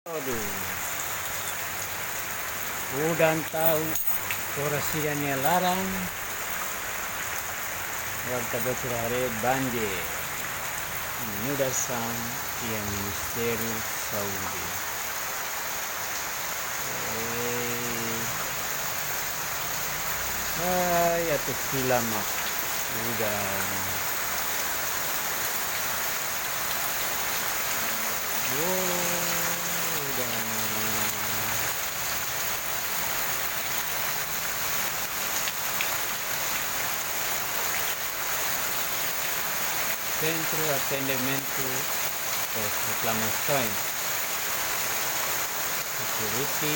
Aduh, udah tahu korasiannya larang, warga betul hari banjir. Mudah sang yang misteri Saudi. Ya tuh film udah. Udah. Centro Atendimento das Reclamações, Security,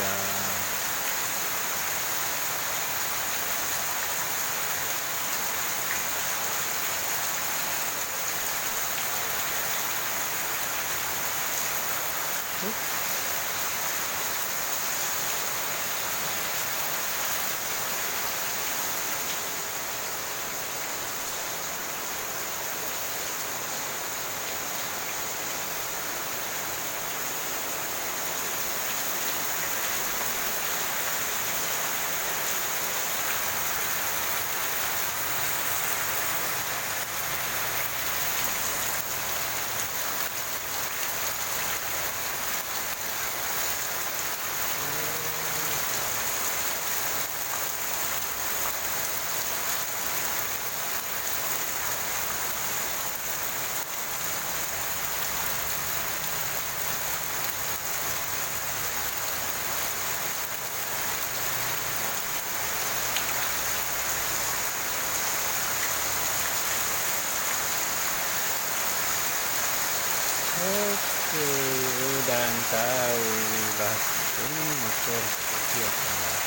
ya. Oke, udah tahu lah ini motor seperti apa.